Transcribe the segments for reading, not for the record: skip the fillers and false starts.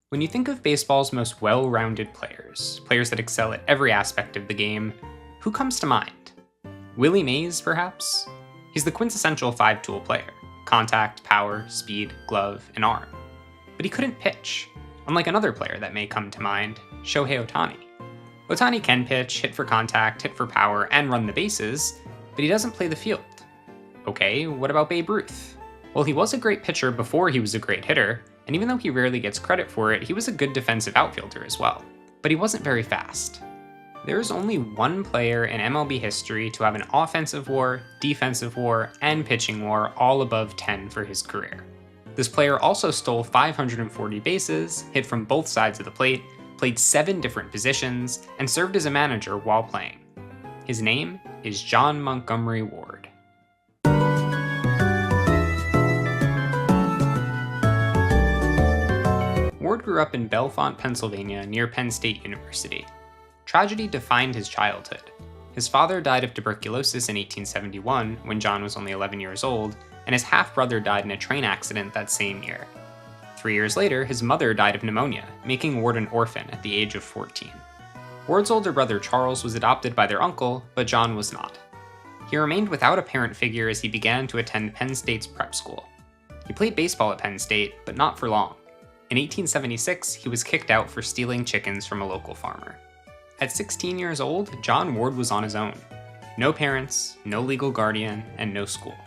When you think of baseball's most well-rounded players that excel at every aspect of the game, who comes to mind? Willie Mays, perhaps? He's the quintessential five-tool player: contact, power, speed, glove, and arm. But he couldn't pitch, unlike another player that may come to mind, Shohei Ohtani. Ohtani can pitch, hit for contact, hit for power, and run the bases, but he doesn't play the field. Okay, what about Babe Ruth? Well, he was a great pitcher before he was a great hitter, and even though he rarely gets credit for it, he was a good defensive outfielder as well. But he wasn't very fast. There's only one player in MLB history to have an offensive WAR, defensive WAR, and pitching WAR all above 10 for his career. This player also stole 540 bases, hit from both sides of the plate, played 7 different positions, and served as a manager while playing. His name is John Montgomery Ward. Ward grew up in Bellefonte, Pennsylvania, near Penn State University. Tragedy defined his childhood. His father died of tuberculosis in 1871, when John was only 11 years old, and his half-brother died in a train accident that same year. 3 years later, his mother died of pneumonia, making Ward an orphan at the age of 14. Ward's older brother Charles was adopted by their uncle, but John was not. He remained without a parent figure as he began to attend Penn State's prep school. He played baseball at Penn State, but not for long. In 1876, he was kicked out for stealing chickens from a local farmer. At 16 years old, John Ward was on his own. No parents, no legal guardian, and no school.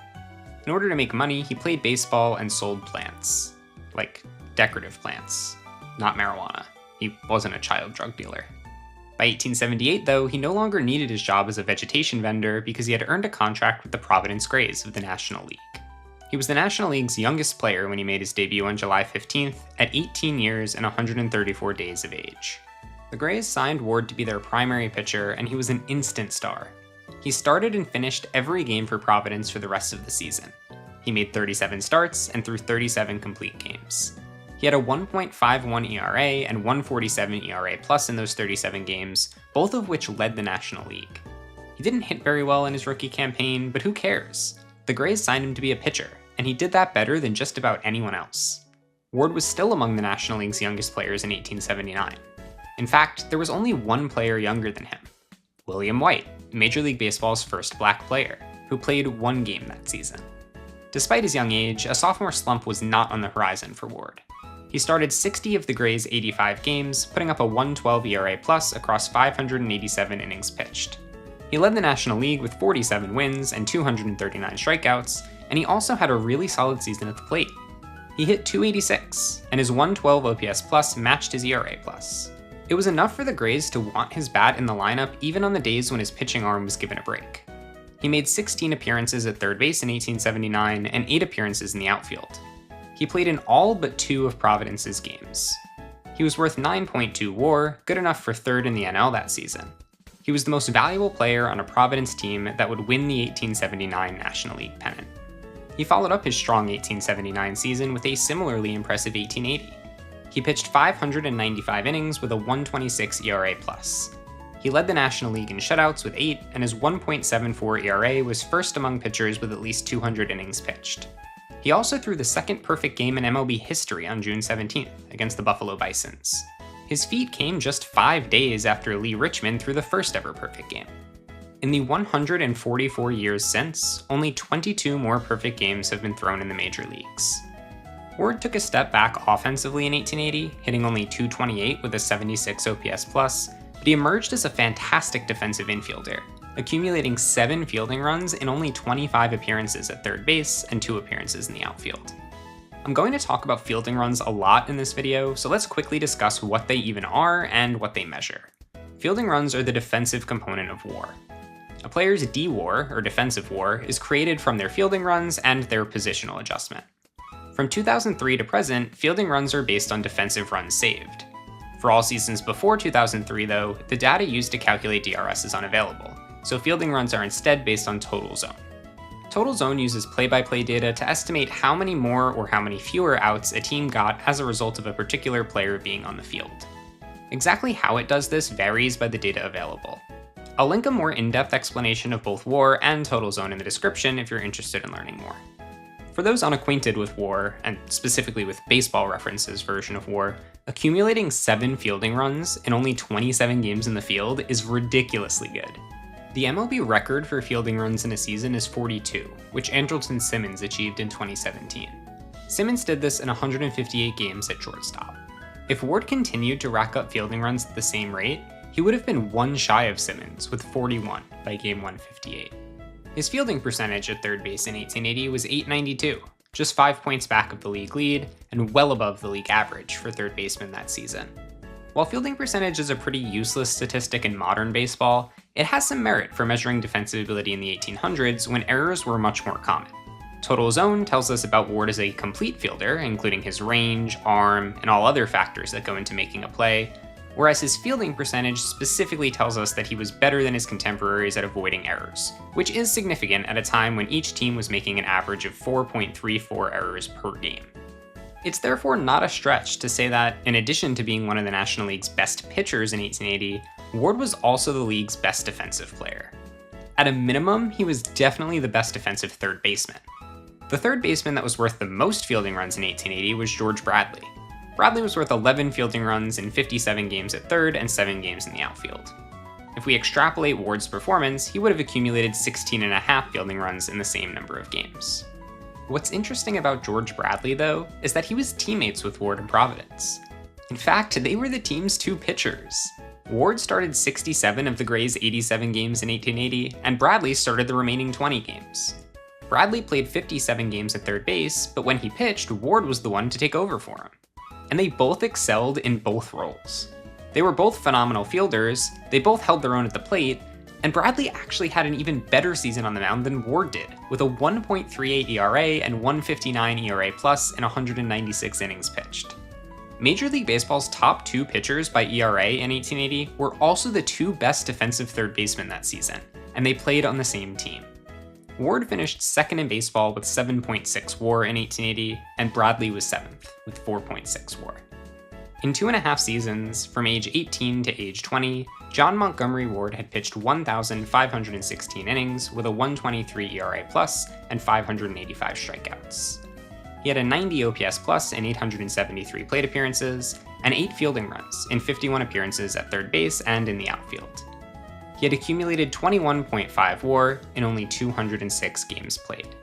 In order to make money, he played baseball and sold plants. Like decorative plants, not marijuana. He wasn't a child drug dealer. By 1878, though, he no longer needed his job as a vegetation vendor because he had earned a contract with the Providence Grays of the National League. He was the National League's youngest player when he made his debut on July 15th at 18 years and 134 days of age. The Grays signed Ward to be their primary pitcher, and he was an instant star. He started and finished every game for Providence for the rest of the season. He made 37 starts and threw 37 complete games. He had a 1.51 ERA and 1.47 ERA plus in those 37 games, both of which led the National League. He didn't hit very well in his rookie campaign, but who cares? The Grays signed him to be a pitcher, and he did that better than just about anyone else. Ward was still among the National League's youngest players in 1879. In fact, there was only one player younger than him: William White, Major League Baseball's first black player, who played 1 game that season. Despite his young age, a sophomore slump was not on the horizon for Ward. He started 60 of the Grays' 85 games, putting up a 1.12 ERA plus across 587 innings pitched. He led the National League with 47 wins and 239 strikeouts, and he also had a really solid season at the plate. He hit .286, and his 1.12 OPS plus matched his ERA plus. It was enough for the Grays to want his bat in the lineup even on the days when his pitching arm was given a break. He made 16 appearances at third base in 1879 and 8 appearances in the outfield. He played in all but 2 of Providence's games. He was worth 9.2 WAR, good enough for 3rd in the NL that season. He was the most valuable player on a Providence team that would win the 1879 National League pennant. He followed up his strong 1879 season with a similarly impressive 1880. He pitched 595 innings with a 1.26 ERA plus. He led the National League in shutouts with 8, and his 1.74 ERA was first among pitchers with at least 200 innings pitched. He also threw the second perfect game in MLB history on June 17th against the Buffalo Bisons. His feat came just 5 days after Lee Richmond threw the first ever perfect game. In the 144 years since, only 22 more perfect games have been thrown in the major leagues. Ward took a step back offensively in 1880, hitting only .228 with a 76 OPS plus, but he emerged as a fantastic defensive infielder, accumulating 7 fielding runs in only 25 appearances at third base and 2 appearances in the outfield. I'm going to talk about fielding runs a lot in this video, so let's quickly discuss what they even are and what they measure. Fielding runs are the defensive component of WAR. A player's D-WAR, or defensive WAR, is created from their fielding runs and their positional adjustment. From 2003 to present, fielding runs are based on defensive runs saved. For all seasons before 2003, though, the data used to calculate DRS is unavailable, so fielding runs are instead based on total zone. Total zone uses play-by-play data to estimate how many more or how many fewer outs a team got as a result of a particular player being on the field. Exactly how it does this varies by the data available. I'll link a more in-depth explanation of both WAR and total zone in the description if you're interested in learning more. For For those unacquainted with WAR, and specifically with Baseball Reference's version of WAR, accumulating 7 fielding runs in only 27 games in the field is ridiculously good. The MLB record for fielding runs in a season is 42, which Andrelton Simmons achieved in 2017. Simmons did this in 158 games at shortstop. If Ward continued to rack up fielding runs at the same rate, he would have been one shy of Simmons with 41 by game 158. His fielding percentage at third base in 1880 was .892, just 5 points back of the league lead and well above the league average for third basemen that season. While fielding percentage is a pretty useless statistic in modern baseball, it has some merit for measuring defensive ability in the 1800s when errors were much more common. Total zone tells us about Ward as a complete fielder, including his range, arm, and all other factors that go into making a play, whereas his fielding percentage specifically tells us that he was better than his contemporaries at avoiding errors, which is significant at a time when each team was making an average of 4.34 errors per game. It's therefore not a stretch to say that, in addition to being one of the National League's best pitchers in 1880, Ward was also the league's best defensive player. At a minimum, he was definitely the best defensive third baseman. The third baseman that was worth the most fielding runs in 1880 was George Bradley. Bradley was worth 11 fielding runs in 57 games at third and 7 games in the outfield. If we extrapolate Ward's performance, he would have accumulated 16.5 fielding runs in the same number of games. What's interesting about George Bradley, though, is that he was teammates with Ward in Providence. In fact, they were the team's 2 pitchers. Ward started 67 of the Grays' 87 games in 1880, and Bradley started the remaining 20 games. Bradley played 57 games at third base, but when he pitched, Ward was the one to take over for him. And they both excelled in both roles. They were both phenomenal fielders, they both held their own at the plate, and Bradley actually had an even better season on the mound than Ward did, with a 1.38 ERA and 1.59 ERA plus in 196 innings pitched. Major League Baseball's top 2 pitchers by ERA in 1880 were also the 2 best defensive third basemen that season, and they played on the same team. Ward finished second in baseball with 7.6 WAR in 1880, and Bradley was 7th with 4.6 WAR. In 2.5 seasons, from age 18 to age 20, John Montgomery Ward had pitched 1,516 innings with a 1.23 ERA plus and 585 strikeouts. He had a 90 OPS plus in 873 plate appearances, and 8 fielding runs in 51 appearances at third base and in the outfield. He had accumulated 21.5 WAR in only 206 games played.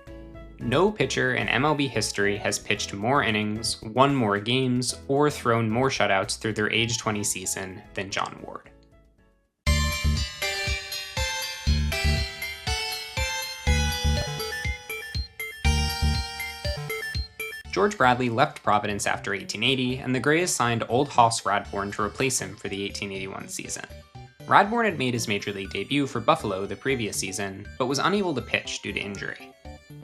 No pitcher in MLB history has pitched more innings, won more games, or thrown more shutouts through their age 20 season than John Ward. George Bradley left Providence after 1880, and the Grays signed Old Hoss Radbourn to replace him for the 1881 season. Radbourn had made his major league debut for Buffalo the previous season, but was unable to pitch due to injury.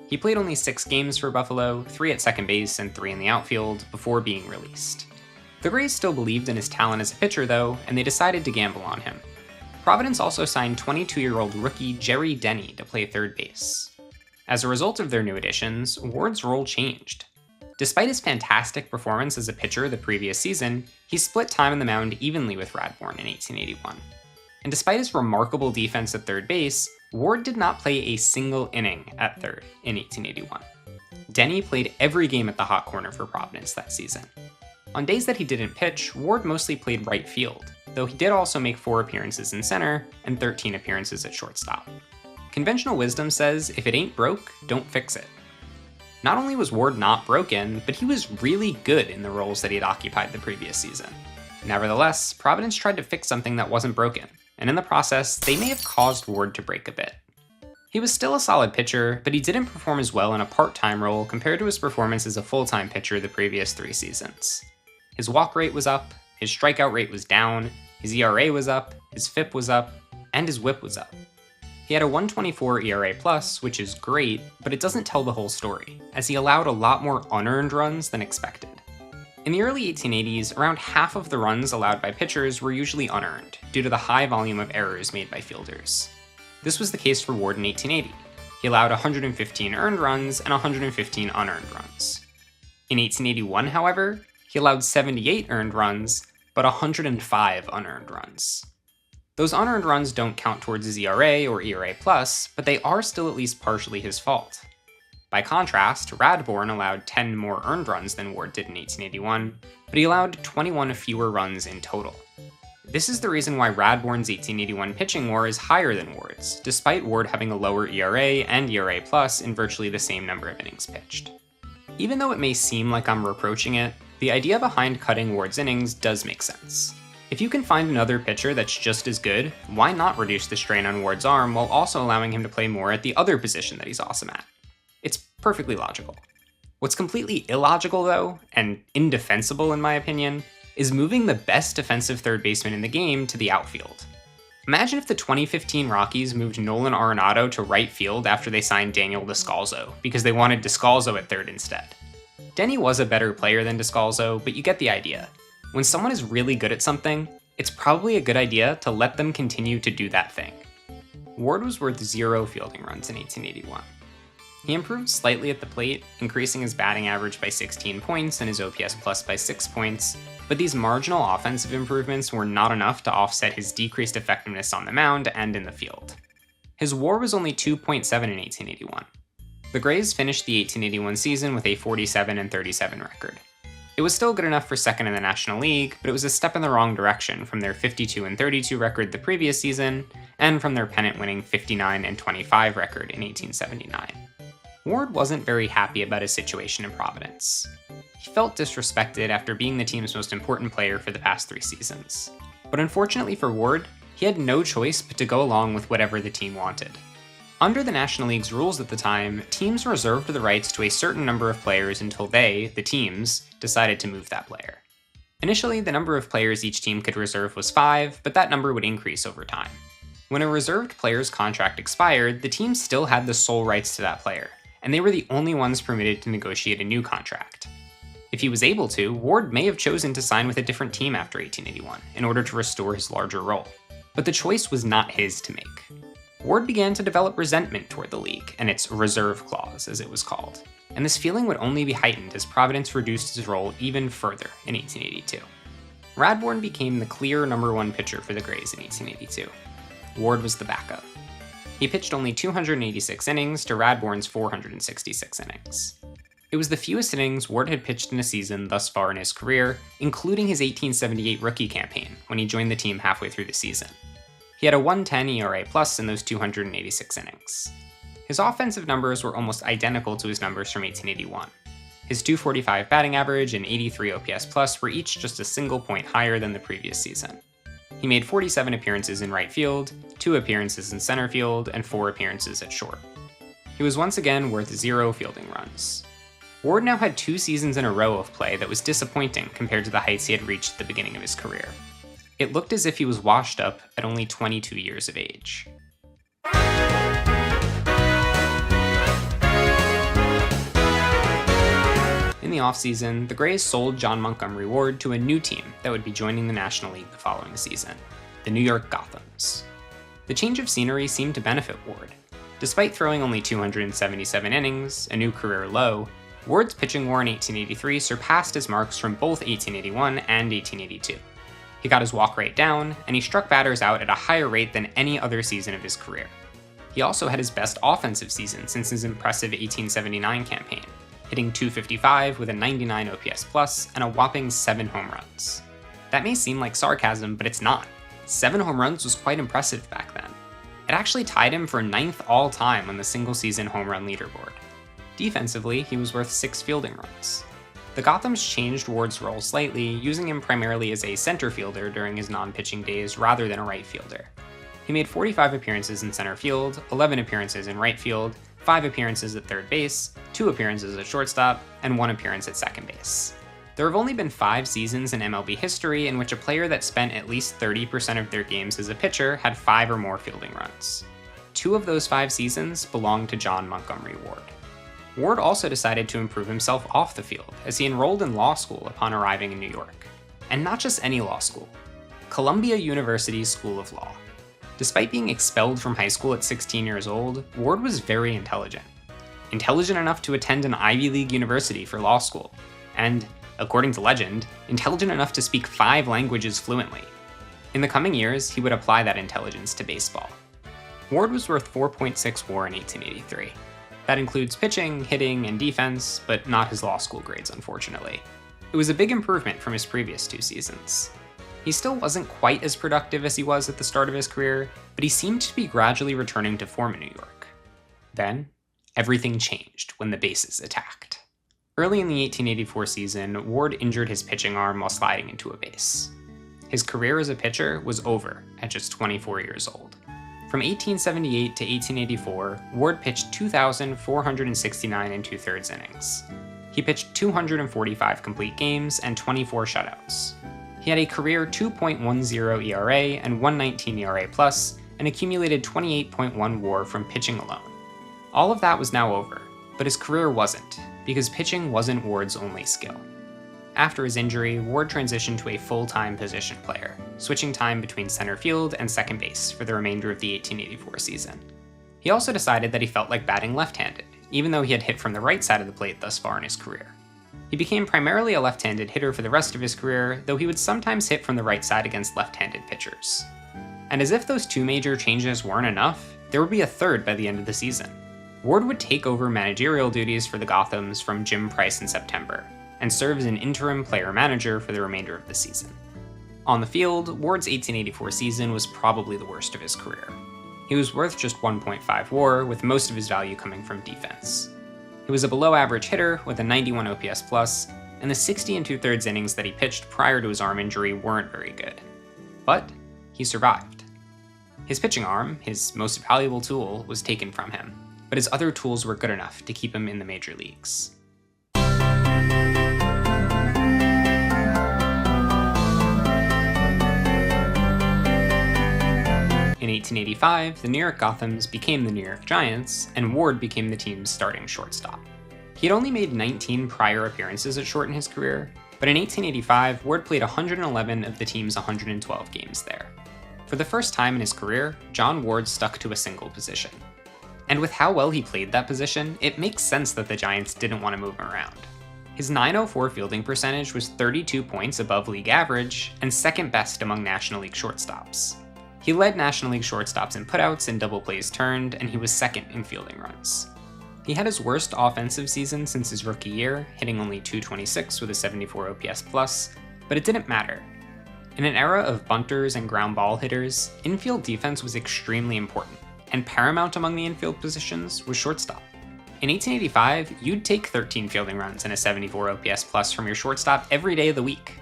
He played only 6 games for Buffalo, 3 at second base and 3 in the outfield, before being released. The Grays still believed in his talent as a pitcher though, and they decided to gamble on him. Providence also signed 22-year-old rookie Jerry Denny to play third base. As a result of their new additions, Ward's role changed. Despite his fantastic performance as a pitcher the previous season, he split time on the mound evenly with Radbourn in 1881. And despite his remarkable defense at third base, Ward did not play a single inning at third in 1881. Denny played every game at the hot corner for Providence that season. On days that he didn't pitch, Ward mostly played right field, though he did also make 4 appearances in center and 13 appearances at shortstop. Conventional wisdom says if it ain't broke, don't fix it. Not only was Ward not broken, but he was really good in the roles that he had occupied the previous season. Nevertheless, Providence tried to fix something that wasn't broken, and in the process, they may have caused Ward to break a bit. He was still a solid pitcher, but he didn't perform as well in a part-time role compared to his performance as a full-time pitcher the previous 3 seasons. His walk rate was up, his strikeout rate was down, his ERA was up, his FIP was up, and his WHIP was up. He had a 1.24 ERA plus, which is great, but it doesn't tell the whole story, as he allowed a lot more unearned runs than expected. In the early 1880s, around half of the runs allowed by pitchers were usually unearned, due to the high volume of errors made by fielders. This was the case for Ward in 1880. He allowed 115 earned runs and 115 unearned runs. In 1881, however, he allowed 78 earned runs, but 105 unearned runs. Those unearned runs don't count towards his ERA or ERA+, but they are still at least partially his fault. By contrast, Radbourne allowed 10 more earned runs than Ward did in 1881, but he allowed 21 fewer runs in total. This is the reason why Radbourne's 1881 pitching WAR is higher than Ward's, despite Ward having a lower ERA and ERA+ in virtually the same number of innings pitched. Even though it may seem like I'm reproaching it, the idea behind cutting Ward's innings does make sense. If you can find another pitcher that's just as good, why not reduce the strain on Ward's arm while also allowing him to play more at the other position that he's awesome at? It's perfectly logical. What's completely illogical, though, and indefensible in my opinion, is moving the best defensive third baseman in the game to the outfield. Imagine if the 2015 Rockies moved Nolan Arenado to right field after they signed Daniel Descalso, because they wanted Descalso at third instead. Denny was a better player than Descalso, but you get the idea. When someone is really good at something, it's probably a good idea to let them continue to do that thing. Ward was worth 0 fielding runs in 1881. He improved slightly at the plate, increasing his batting average by 16 points and his OPS plus by 6 points, but these marginal offensive improvements were not enough to offset his decreased effectiveness on the mound and in the field. His WAR was only 2.7 in 1881. The Grays finished the 1881 season with a 47-37 record. It was still good enough for second in the National League, but it was a step in the wrong direction from their 52-32 record the previous season, and from their pennant-winning 59-25 record in 1879. Ward wasn't very happy about his situation in Providence. He felt disrespected after being the team's most important player for the past 3 seasons. But unfortunately for Ward, he had no choice but to go along with whatever the team wanted. Under the National League's rules at the time, teams reserved the rights to a certain number of players until they, the teams, decided to move that player. Initially, the number of players each team could reserve was 5, but that number would increase over time. When a reserved player's contract expired, the team still had the sole rights to that player, and they were the only ones permitted to negotiate a new contract. If he was able to, Ward may have chosen to sign with a different team after 1881 in order to restore his larger role, but the choice was not his to make. Ward began to develop resentment toward the league and its reserve clause, as it was called, and this feeling would only be heightened as Providence reduced his role even further in 1882. Radbourne became the clear number 1 pitcher for the Grays in 1882. Ward was the backup. He pitched only 286 innings to Radbourne's 466 innings. It was the fewest innings Ward had pitched in a season thus far in his career, including his 1878 rookie campaign when he joined the team halfway through the season. He had a 1.10 ERA plus in those 286 innings. His offensive numbers were almost identical to his numbers from 1881. His .245 batting average and 83 OPS plus were each just a single point higher than the previous season. He made 47 appearances in right field, 2 appearances in center field, and 4 appearances at short. He was once again worth 0 fielding runs. Ward now had 2 seasons in a row of play that was disappointing compared to the heights he had reached at the beginning of his career. It looked as if he was washed up at only 22 years of age. In the offseason, the Grays sold John Montgomery Ward to a new team that would be joining the National League the following season, the New York Gothams. The change of scenery seemed to benefit Ward. Despite throwing only 277 innings, a new career low, Ward's pitching WAR in 1883 surpassed his marks from both 1881 and 1882. He got his walk rate down, and he struck batters out at a higher rate than any other season of his career. He also had his best offensive season since his impressive 1879 campaign, hitting .255 with a 99 OPS plus and a whopping 7 home runs. That may seem like sarcasm, but it's not. 7 home runs was quite impressive back then. It actually tied him for 9th all-time on the single-season home run leaderboard. Defensively, he was worth 6 fielding runs. The Gothams changed Ward's role slightly, using him primarily as a center fielder during his non-pitching days rather than a right fielder. He made 45 appearances in center field, 11 appearances in right field, 5 appearances at third base, 2 appearances at shortstop, and 1 appearance at second base. There have only been 5 seasons in MLB history in which a player that spent at least 30% of their games as a pitcher had 5 or more fielding runs. 2 of those 5 seasons belonged to John Montgomery Ward. Ward also decided to improve himself off the field as he enrolled in law school upon arriving in New York. And not just any law school, Columbia University's School of Law. Despite being expelled from high school at 16 years old, Ward was very intelligent. Intelligent enough to attend an Ivy League university for law school, and, according to legend, intelligent enough to speak 5 languages fluently. In the coming years, he would apply that intelligence to baseball. Ward was worth 4.6 WAR in 1883. That includes pitching, hitting, and defense, but not his law school grades, unfortunately. It was a big improvement from his previous 2 seasons. He still wasn't quite as productive as he was at the start of his career, but he seemed to be gradually returning to form in New York. Then, everything changed when the bases attacked. Early in the 1884 season, Ward injured his pitching arm while sliding into a base. His career as a pitcher was over at just 24 years old. From 1878 to 1884, Ward pitched 2,469 2/3 innings. He pitched 245 complete games and 24 shutouts. He had a career 2.10 ERA and 1.19 ERA+, and accumulated 28.1 WAR from pitching alone. All of that was now over, but his career wasn't, because pitching wasn't Ward's only skill. After his injury, Ward transitioned to a full-time position player, switching time between center field and second base for the remainder of the 1884 season. He also decided that he felt like batting left-handed, even though he had hit from the right side of the plate thus far in his career. He became primarily a left-handed hitter for the rest of his career, though he would sometimes hit from the right side against left-handed pitchers. And as if those 2 major changes weren't enough, there would be a third by the end of the season. Ward would take over managerial duties for the Gothams from Jim Price in September, and serve as an interim player-manager for the remainder of the season. On the field, Ward's 1884 season was probably the worst of his career. He was worth just 1.5 WAR, with most of his value coming from defense. He was a below-average hitter with a 91 OPS+, and the 60 2/3 innings that he pitched prior to his arm injury weren't very good. But he survived. His pitching arm, his most valuable tool, was taken from him, but his other tools were good enough to keep him in the major leagues. In 1885, the New York Gothams became the New York Giants, and Ward became the team's starting shortstop. He had only made 19 prior appearances at short in his career, but in 1885, Ward played 111 of the team's 112 games there. For the first time in his career, John Ward stuck to a single position. And with how well he played that position, it makes sense that the Giants didn't want to move him around. His .904 fielding percentage was 32 points above league average, and second best among National League shortstops. He led National League shortstops in putouts and double plays turned, and he was second in fielding runs. He had his worst offensive season since his rookie year, hitting only .226 with a 74 OPS+, but it didn't matter. In an era of bunters and ground ball hitters, infield defense was extremely important, and paramount among the infield positions was shortstop. In 1885, you'd take 13 fielding runs and a 74 OPS+ from your shortstop every day of the week.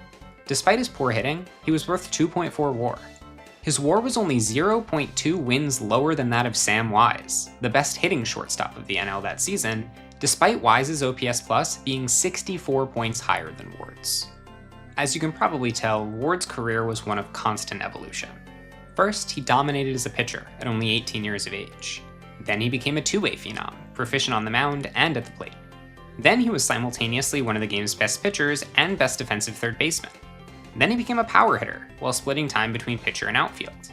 Despite his poor hitting, he was worth 2.4 WAR. His WAR was only 0.2 wins lower than that of Sam Wise, the best hitting shortstop of the NL that season, despite Wise's OPS+ being 64 points higher than Ward's. As you can probably tell, Ward's career was one of constant evolution. First, he dominated as a pitcher at only 18 years of age. Then he became a two-way phenom, proficient on the mound and at the plate. Then he was simultaneously one of the game's best pitchers and best defensive third baseman. Then he became a power hitter, while splitting time between pitcher and outfield.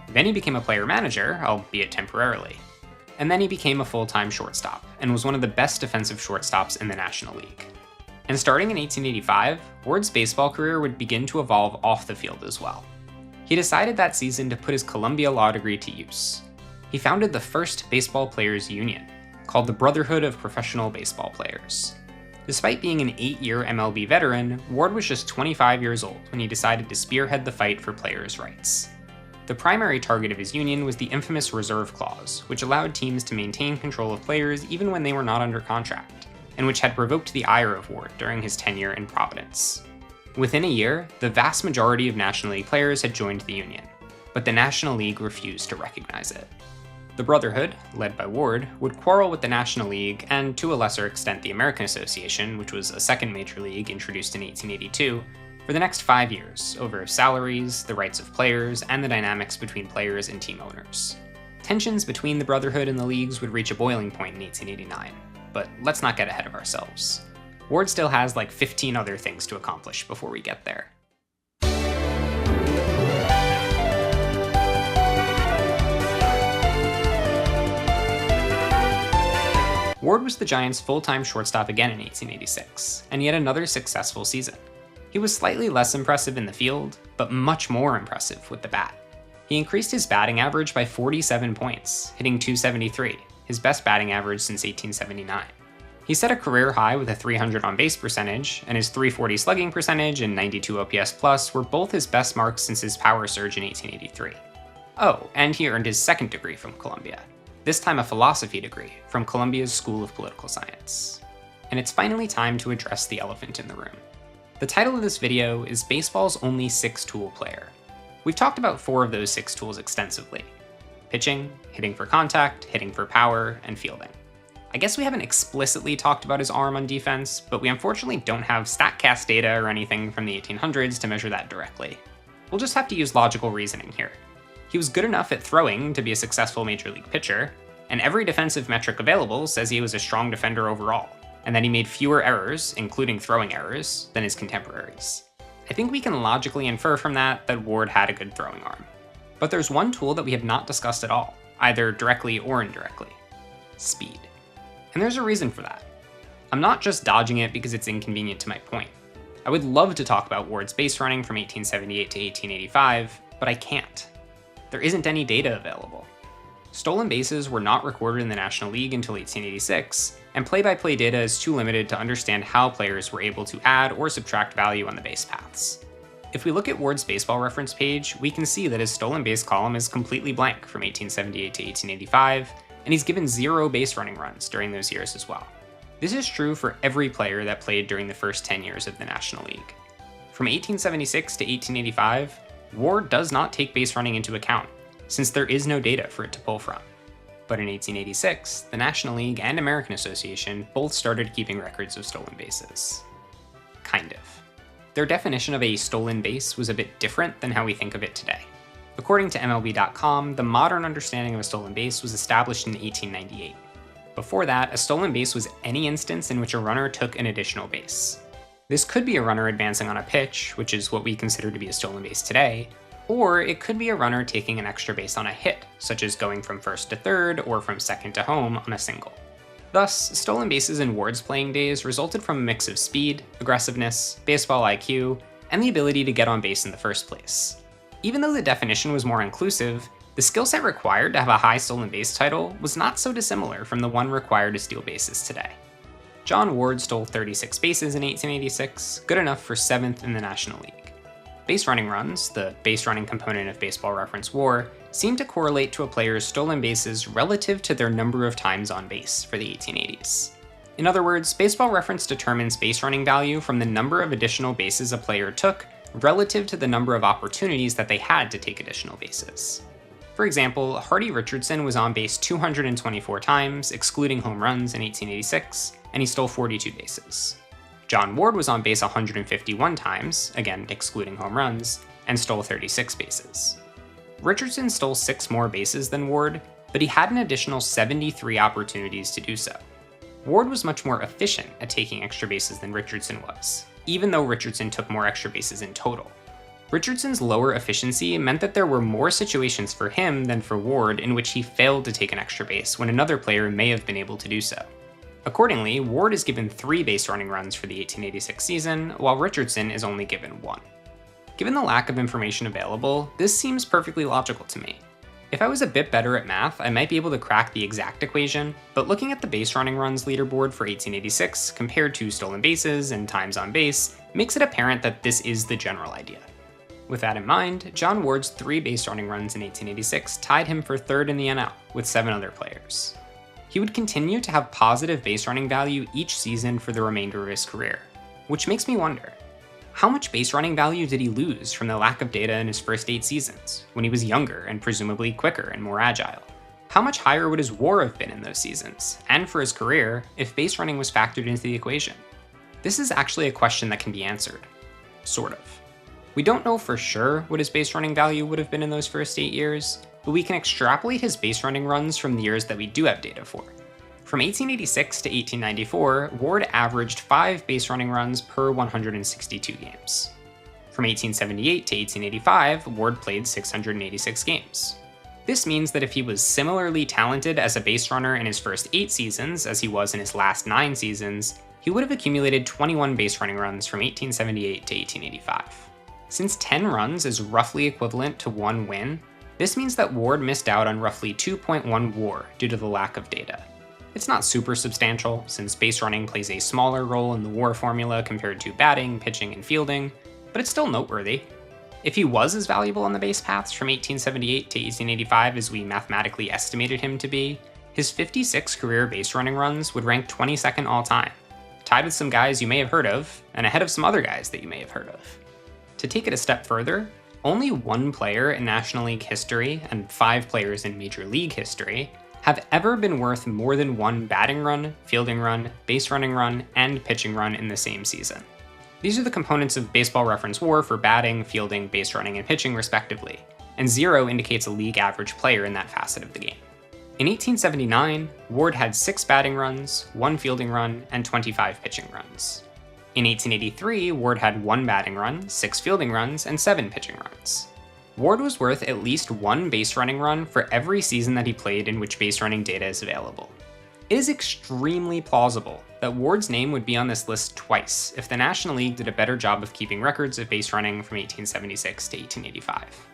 Then he became a player manager, albeit temporarily. And then he became a full-time shortstop, and was one of the best defensive shortstops in the National League. And starting in 1885, Ward's baseball career would begin to evolve off the field as well. He decided that season to put his Columbia Law degree to use. He founded the first baseball players union, called the Brotherhood of Professional Baseball Players. Despite being an 8-year MLB veteran, Ward was just 25 years old when he decided to spearhead the fight for players' rights. The primary target of his union was the infamous reserve clause, which allowed teams to maintain control of players even when they were not under contract, and which had provoked the ire of Ward during his tenure in Providence. Within a year, the vast majority of National League players had joined the union, but the National League refused to recognize it. The Brotherhood, led by Ward, would quarrel with the National League and, to a lesser extent, the American Association, which was a second major league introduced in 1882, for the next 5 years over salaries, the rights of players, and the dynamics between players and team owners. Tensions between the Brotherhood and the leagues would reach a boiling point in 1889, but let's not get ahead of ourselves. Ward still has like 15 other things to accomplish before we get there. Ward was the Giants' full-time shortstop again in 1886, and yet another successful season. He was slightly less impressive in the field, but much more impressive with the bat. He increased his batting average by 47 points, hitting .273, his best batting average since 1879. He set a career high with a 300 on-base percentage, and his 340 slugging percentage and 92 OPS plus were both his best marks since his power surge in 1883. Oh, and he earned his second degree from Columbia, this time a philosophy degree from Columbia's School of Political Science. And it's finally time to address the elephant in the room. The title of this video is Baseball's Only 6-Tool Player. We've talked about 4 of those 6 tools extensively: pitching, hitting for contact, hitting for power, and fielding. I guess we haven't explicitly talked about his arm on defense, but we unfortunately don't have StatCast data or anything from the 1800s to measure that directly. We'll just have to use logical reasoning here. He was good enough at throwing to be a successful major league pitcher, and every defensive metric available says he was a strong defender overall, and that he made fewer errors, including throwing errors, than his contemporaries. I think we can logically infer from that Ward had a good throwing arm. But there's one tool that we have not discussed at all, either directly or indirectly: speed. And there's a reason for that. I'm not just dodging it because it's inconvenient to my point. I would love to talk about Ward's base running from 1878 to 1885, but I can't. There isn't any data available. Stolen bases were not recorded in the National League until 1886, and play-by-play data is too limited to understand how players were able to add or subtract value on the base paths. If we look at Ward's baseball reference page, we can see that his stolen base column is completely blank from 1878 to 1885, and he's given 0 base running runs during those years as well. This is true for every player that played during the first 10 years of the National League. From 1876 to 1885, Ward does not take base running into account, since there is no data for it to pull from. But in 1886, the National League and American Association both started keeping records of stolen bases. Kind of. Their definition of a stolen base was a bit different than how we think of it today. According to MLB.com, the modern understanding of a stolen base was established in 1898. Before that, a stolen base was any instance in which a runner took an additional base. This could be a runner advancing on a pitch, which is what we consider to be a stolen base today, or it could be a runner taking an extra base on a hit, such as going from first to third or from second to home on a single. Thus, stolen bases in Ward's playing days resulted from a mix of speed, aggressiveness, baseball IQ, and the ability to get on base in the first place. Even though the definition was more inclusive, the skill set required to have a high stolen base title was not so dissimilar from the one required to steal bases today. John Ward stole 36 bases in 1886, good enough for 7th in the National League. Base running runs, the base running component of Baseball Reference WAR, seem to correlate to a player's stolen bases relative to their number of times on base for the 1880s. In other words, Baseball Reference determines base running value from the number of additional bases a player took relative to the number of opportunities that they had to take additional bases. For example, Hardy Richardson was on base 224 times, excluding home runs, in 1886, and he stole 42 bases. John Ward was on base 151 times, again excluding home runs, and stole 36 bases. Richardson stole 6 more bases than Ward, but he had an additional 73 opportunities to do so. Ward was much more efficient at taking extra bases than Richardson was, even though Richardson took more extra bases in total. Richardson's lower efficiency meant that there were more situations for him than for Ward in which he failed to take an extra base when another player may have been able to do so. Accordingly, Ward is given 3 base running runs for the 1886 season, while Richardson is only given 1. Given the lack of information available, this seems perfectly logical to me. If I was a bit better at math, I might be able to crack the exact equation, but looking at the base running runs leaderboard for 1886 compared to stolen bases and times on base makes it apparent that this is the general idea. With that in mind, John Ward's 3 base running runs in 1886 tied him for 3rd in the NL, with 7 other players. He would continue to have positive base running value each season for the remainder of his career, which makes me wonder, how much base running value did he lose from the lack of data in his first 8 seasons, when he was younger and presumably quicker and more agile? How much higher would his WAR have been in those seasons, and for his career, if base running was factored into the equation? This is actually a question that can be answered. Sort of. We don't know for sure what his base running value would have been in those first 8 years, but we can extrapolate his base running runs from the years that we do have data for. From 1886 to 1894, Ward averaged 5 base running runs per 162 games. From 1878 to 1885, Ward played 686 games. This means that if he was similarly talented as a base runner in his first 8 seasons as he was in his last 9 seasons, he would have accumulated 21 base running runs from 1878 to 1885. Since 10 runs is roughly equivalent to 1 win, This means that Ward missed out on roughly 2.1 WAR due to the lack of data. It's not super substantial, since base running plays a smaller role in the WAR formula compared to batting, pitching, and fielding, but it's still noteworthy. If he was as valuable on the base paths from 1878 to 1885 as we mathematically estimated him to be, his 56 career base running runs would rank 22nd all time, tied with some guys you may have heard of, and ahead of some other guys that you may have heard of. To take it a step further, only one player in National League history and 5 players in Major League history have ever been worth more than one batting run, fielding run, base running run, and pitching run in the same season. These are the components of Baseball Reference WAR for batting, fielding, base running, and pitching respectively, and 0 indicates a league average player in that facet of the game. In 1879, Ward had 6 batting runs, 1 fielding run, and 25 pitching runs. In 1883, Ward had 1 batting run, 6 fielding runs, and 7 pitching runs. Ward was worth at least 1 base running run for every season that he played in which base running data is available. It is extremely plausible that Ward's name would be on this list twice if the National League did a better job of keeping records of base running from 1876 to 1885.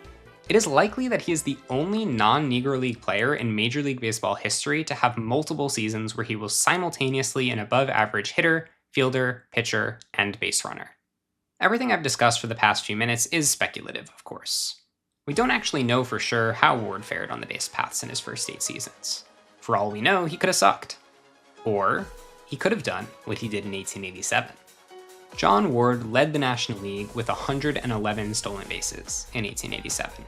It is likely that he is the only non-Negro League player in Major League Baseball history to have multiple seasons where he was simultaneously an above-average hitter, fielder, pitcher, and base runner. Everything I've discussed for the past few minutes is speculative, of course. We don't actually know for sure how Ward fared on the base paths in his first 8 seasons. For all we know, he could have sucked. Or he could have done what he did in 1887. John Ward led the National League with 111 stolen bases in 1887.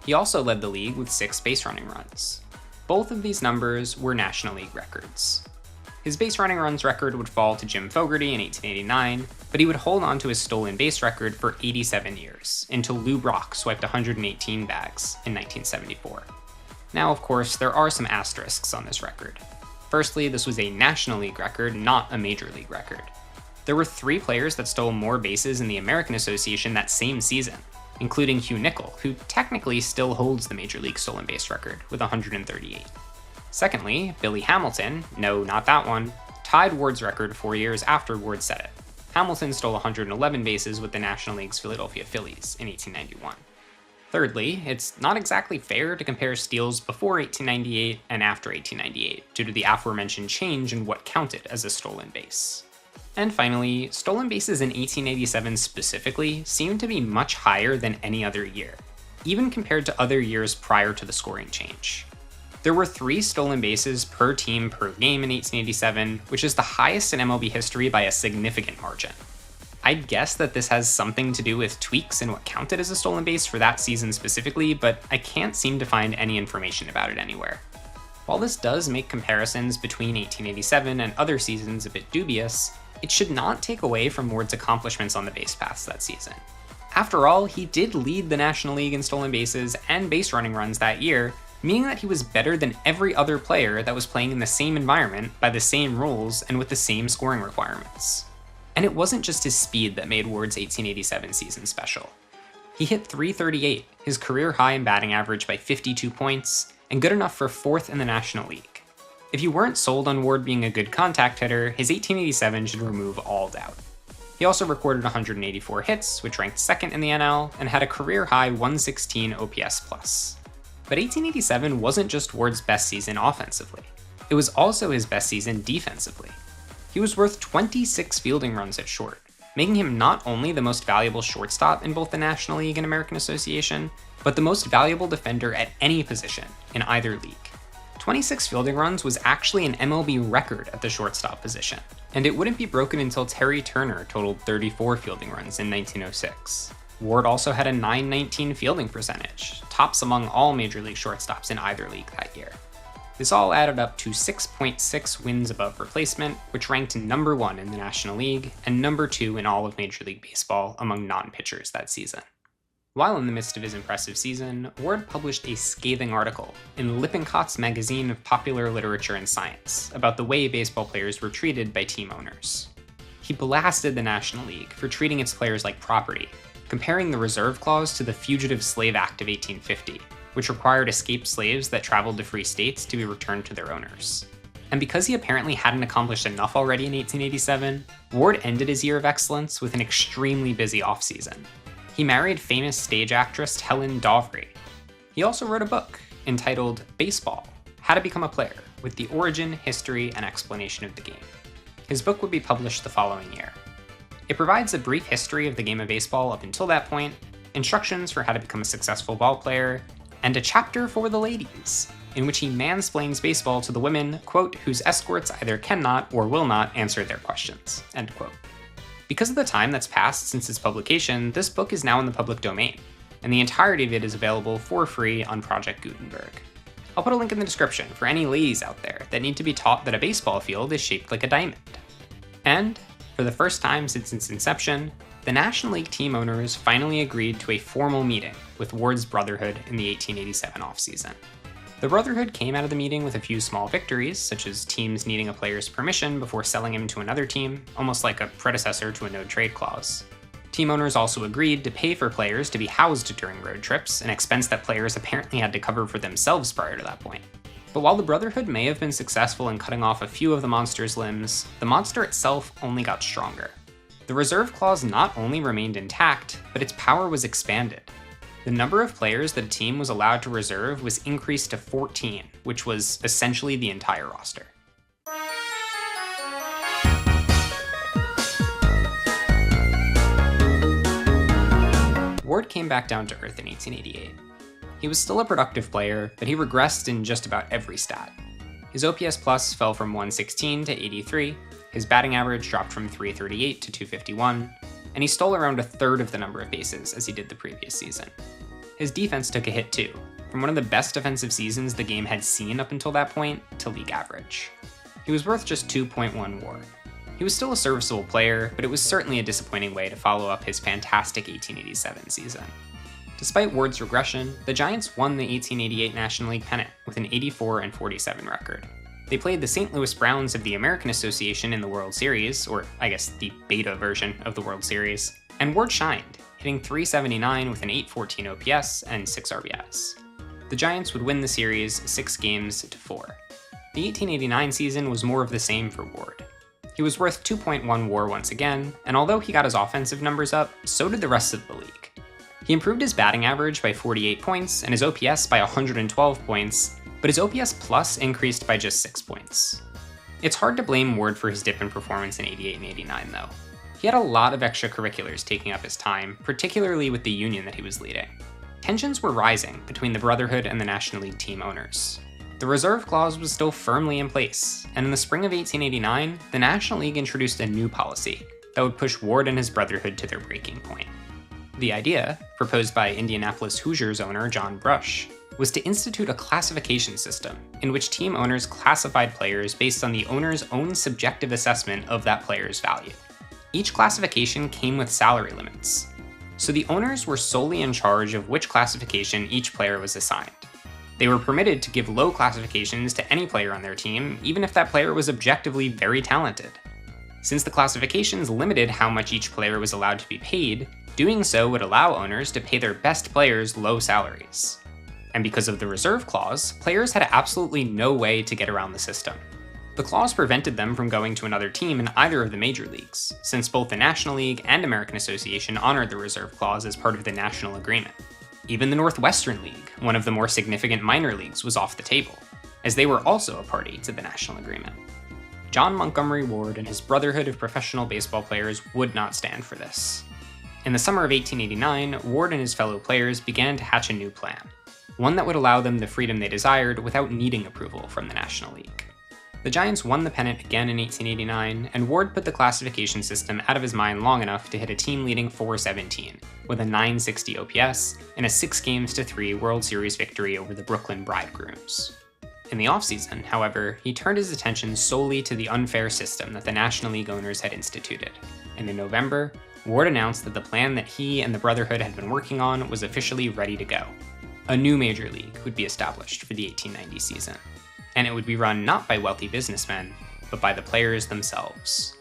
He also led the league with 6 base running runs. Both of these numbers were National League records. His base running runs record would fall to Jim Fogarty in 1889, but he would hold on to his stolen base record for 87 years, until Lou Brock swiped 118 bags in 1974. Now, of course, there are some asterisks on this record. Firstly, this was a National League record, not a Major League record. There were 3 players that stole more bases in the American Association that same season, including Hugh Nickel, who technically still holds the Major League stolen base record with 138. Secondly, Billy Hamilton, no, not that one, tied Ward's record 4 years after Ward set it. Hamilton stole 111 bases with the National League's Philadelphia Phillies in 1891. Thirdly, it's not exactly fair to compare steals before 1898 and after 1898 due to the aforementioned change in what counted as a stolen base. And finally, stolen bases in 1887 specifically seem to be much higher than any other year, even compared to other years prior to the scoring change. There were 3 stolen bases per team per game in 1887, which is the highest in MLB history by a significant margin. I'd guess that this has something to do with tweaks in what counted as a stolen base for that season specifically, but I can't seem to find any information about it anywhere. While this does make comparisons between 1887 and other seasons a bit dubious, it should not take away from Ward's accomplishments on the base paths that season. After all, he did lead the National League in stolen bases and base running runs that year, meaning that he was better than every other player that was playing in the same environment by the same rules and with the same scoring requirements. And it wasn't just his speed that made Ward's 1887 season special. He hit .338, his career high in batting average by 52 points, and good enough for 4th in the National League. If you weren't sold on Ward being a good contact hitter, his 1887 should remove all doubt. He also recorded 184 hits, which ranked 2nd in the NL, and had a career high 116 OPS+. But 1887 wasn't just Ward's best season offensively. It was also his best season defensively. He was worth 26 fielding runs at short, making him not only the most valuable shortstop in both the National League and American Association, but the most valuable defender at any position in either league. 26 fielding runs was actually an MLB record at the shortstop position, and it wouldn't be broken until Terry Turner totaled 34 fielding runs in 1906. Ward also had a .919 fielding percentage, tops among all Major League shortstops in either league that year. This all added up to 6.6 wins above replacement, which ranked number 1 in the National League and number 2 in all of Major League Baseball among non-pitchers that season. While in the midst of his impressive season, Ward published a scathing article in Lippincott's Magazine of Popular Literature and Science about the way baseball players were treated by team owners. He blasted the National League for treating its players like property, comparing the reserve clause to the Fugitive Slave Act of 1850, which required escaped slaves that traveled to free states to be returned to their owners. And because he apparently hadn't accomplished enough already in 1887, Ward ended his year of excellence with an extremely busy offseason. He married famous stage actress Helen Dovry. He also wrote a book entitled Baseball: How to Become a Player, with the origin, history, and explanation of the game. His book would be published the following year. It provides a brief history of the game of baseball up until that point, instructions for how to become a successful ball player, and a chapter for the ladies, in which he mansplains baseball to the women, quote, whose escorts either cannot or will not answer their questions, end quote. Because of the time that's passed since its publication, this book is now in the public domain, and the entirety of it is available for free on Project Gutenberg. I'll put a link in the description for any ladies out there that need to be taught that a baseball field is shaped like a diamond. And, for the first time since its inception, the National League team owners finally agreed to a formal meeting with Ward's Brotherhood in the 1887 offseason. The Brotherhood came out of the meeting with a few small victories, such as teams needing a player's permission before selling him to another team, almost like a predecessor to a no-trade clause. Team owners also agreed to pay for players to be housed during road trips, an expense that players apparently had to cover for themselves prior to that point. But while the Brotherhood may have been successful in cutting off a few of the monster's limbs, the monster itself only got stronger. The reserve clause not only remained intact, but its power was expanded. The number of players that a team was allowed to reserve was increased to 14, which was essentially the entire roster. Ward came back down to earth in 1888. He was still a productive player, but he regressed in just about every stat. His OPS plus fell from 116 to 83, his batting average dropped from 338 to 251, and he stole around a third of the number of bases as he did the previous season. His defense took a hit too, from one of the best defensive seasons the game had seen up until that point to league average. He was worth just 2.1 WAR. He was still a serviceable player, but it was certainly a disappointing way to follow up his fantastic 1887 season. Despite Ward's regression, the Giants won the 1888 National League pennant with an 84-47 record. They played the St. Louis Browns of the American Association in the World Series, or I guess the beta version of the World Series, and Ward shined, hitting .379 with an .814 OPS and 6 RBIs. The Giants would win the series 6-4. The 1889 season was more of the same for Ward. He was worth 2.1 WAR once again, and although he got his offensive numbers up, so did the rest of the league. He improved his batting average by 48 points and his OPS by 112 points, but his OPS plus increased by just 6 points. It's hard to blame Ward for his dip in performance in 88 and 89 though. He had a lot of extracurriculars taking up his time, particularly with the union that he was leading. Tensions were rising between the Brotherhood and the National League team owners. The reserve clause was still firmly in place, and in the spring of 1889, the National League introduced a new policy that would push Ward and his Brotherhood to their breaking point. The idea, proposed by Indianapolis Hoosiers owner John Brush, was to institute a classification system in which team owners classified players based on the owner's own subjective assessment of that player's value. Each classification came with salary limits, so the owners were solely in charge of which classification each player was assigned. They were permitted to give low classifications to any player on their team, even if that player was objectively very talented. Since the classifications limited how much each player was allowed to be paid, doing so would allow owners to pay their best players low salaries. And because of the reserve clause, players had absolutely no way to get around the system. The clause prevented them from going to another team in either of the major leagues, since both the National League and American Association honored the reserve clause as part of the national agreement. Even the Northwestern League, one of the more significant minor leagues, was off the table, as they were also a party to the national agreement. John Montgomery Ward and his Brotherhood of Professional Baseball Players would not stand for this. In the summer of 1889, Ward and his fellow players began to hatch a new plan, one that would allow them the freedom they desired without needing approval from the National League. The Giants won the pennant again in 1889, and Ward put the classification system out of his mind long enough to hit a team-leading .417, with a .960 OPS and a 6-3 World Series victory over the Brooklyn Bridegrooms. In the offseason, however, he turned his attention solely to the unfair system that the National League owners had instituted, and in November, Ward announced that the plan that he and the Brotherhood had been working on was officially ready to go. A new major league would be established for the 1890 season, and it would be run not by wealthy businessmen, but by the players themselves.